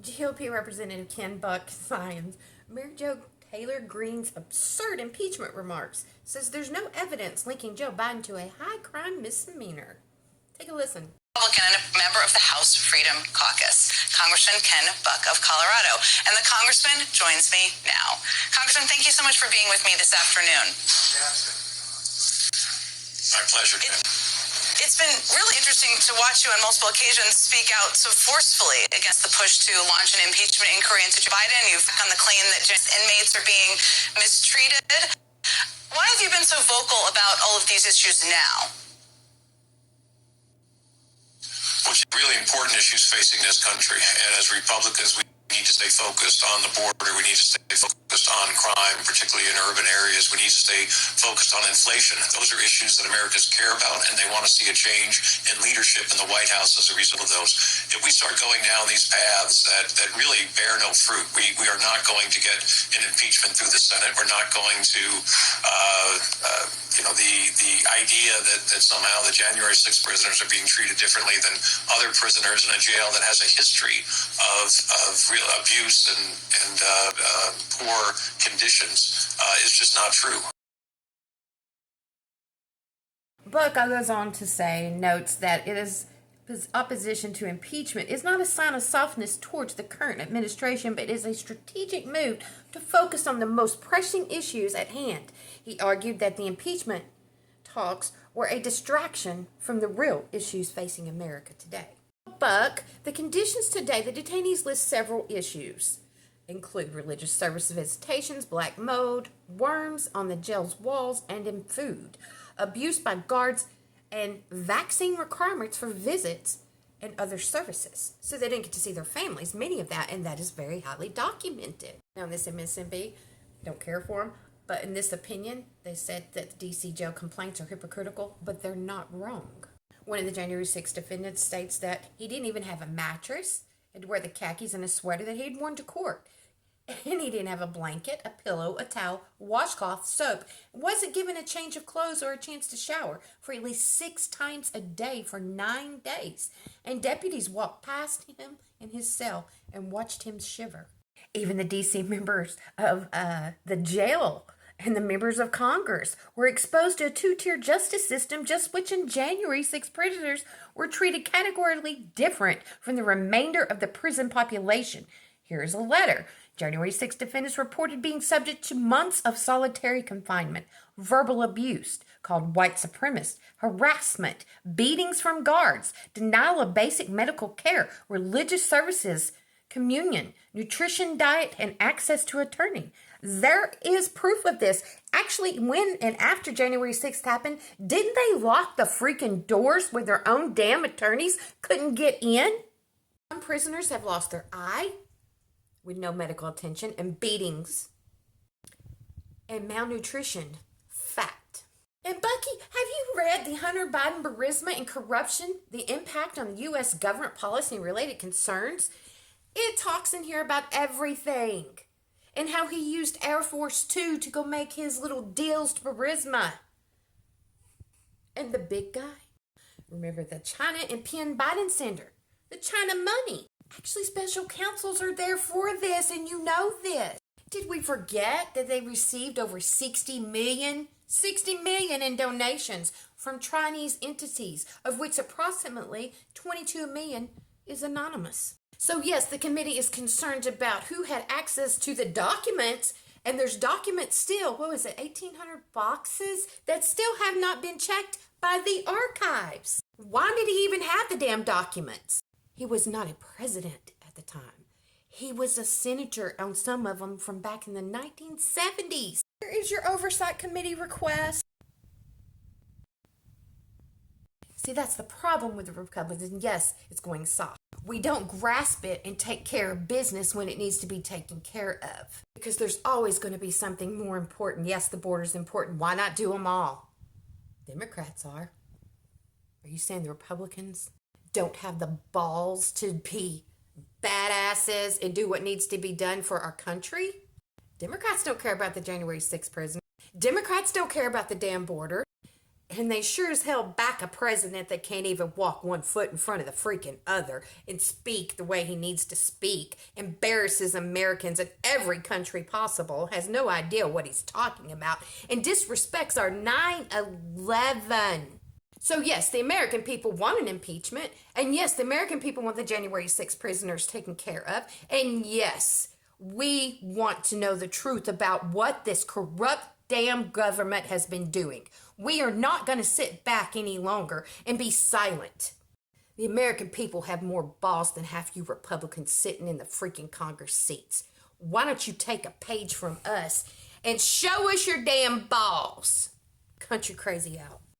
GOP Representative Ken Buck signs Mary Jo Taylor Greene's absurd impeachment remarks, says there's no evidence linking Joe Biden to a high crime misdemeanor. Take a listen. Republican and a member of the House Freedom Caucus, Congressman Ken Buck of Colorado. And the congressman joins me now. Congressman, thank you so much for being with me this afternoon. My pleasure, Ken. It's been really interesting to watch you on multiple occasions speak out so forcefully against the push to launch an impeachment inquiry into Joe Biden. You've on the claim that inmates are being mistreated. Why have you been so vocal about all of these issues now? Which are really important issues facing this country. And as Republicans, we need to stay focused on the border. We need to stay focused on crime, particularly in urban areas. We need to stay focused on inflation. Those are issues that Americans care about, and they want to see a change in leadership in the White House as a result of those. If we start going down these paths that really bear no fruit, we are not going to get an impeachment through the Senate. We're not going to, the idea that somehow the January 6th prisoners are being treated differently than other prisoners in a jail that has a history of real abuse and poor conditions is just not true. Buck goes on to say, notes that his opposition to impeachment is not a sign of softness towards the current administration, but is a strategic move to focus on the most pressing issues at hand. He argued that the impeachment talks were a distraction from the real issues facing America today. Buck, the conditions today, the detainees list several issues, include religious service visitations, black mold, worms on the jail's walls and in food, abuse by guards, and vaccine requirements for visits and other services. So they didn't get to see their families, many of that, and that is very highly documented. Now, in this MSNB, don't care for them, but in this opinion, they said that the D.C. jail complaints are hypocritical, but they're not wrong. One of the January 6 defendants states that he didn't even have a mattress, had to wear the khakis and a sweater that he'd worn to court. And he didn't have a blanket, a pillow, a towel, washcloth, soap. Wasn't given a change of clothes or a chance to shower for at least 6 times a day for 9 days. And deputies walked past him in his cell and watched him shiver. Even the D.C. members of the jail and the members of Congress were exposed to a 2-tier justice system, just which in January 6 prisoners were treated categorically different from the remainder of the prison population. Here is a letter. January 6 defendants reported being subject to months of solitary confinement, verbal abuse, called white supremacist, harassment, beatings from guards, denial of basic medical care, religious services, communion, nutrition, diet, and access to attorney. There is proof of this. Actually, when and after January 6th happened, didn't they lock the freaking doors where their own damn attorneys couldn't get in? Some prisoners have lost their eye with no medical attention, and beatings and malnutrition. Fact. And Bucky, have you read the Hunter Biden Burisma and corruption, the impact on the U.S. government policy and related concerns? It talks in here about everything. And how he used Air Force Two to go make his little deals to Burisma. And the big guy, remember the China and Penn Biden Center, the China money. Actually, special counsels are there for this, and you know this. Did we forget that they received over 60 million in donations from Chinese entities, of which approximately 22 million is anonymous? So yes, the committee is concerned about who had access to the documents, and there's documents still, 1,800 boxes that still have not been checked by the archives. Why did he even have the damn documents? He was not a president at the time. He was a senator on some of them from back in the 1970s. Here is your oversight committee request. See, that's the problem with the Republicans. Yes, it's going soft. We don't grasp it and take care of business when it needs to be taken care of. Because there's always going to be something more important. Yes, the border's important. Why not do them all? Democrats are. Are you saying the Republicans don't have the balls to be badasses and do what needs to be done for our country? Democrats don't care about the January 6th prison. Democrats don't care about the damn border. And they sure as hell back a president that can't even walk one foot in front of the freaking other and speak the way he needs to speak, embarrasses Americans in every country possible, has no idea what he's talking about, and disrespects our 9/11. So yes, the American people want an impeachment, and yes, the American people want the January 6th prisoners taken care of, and yes, we want to know the truth about what this corrupt damn government has been doing. We are not going to sit back any longer and be silent. The American people have more balls than half you Republicans sitting in the freaking Congress seats. Why don't you take a page from us and show us your damn balls? Country Crazy out.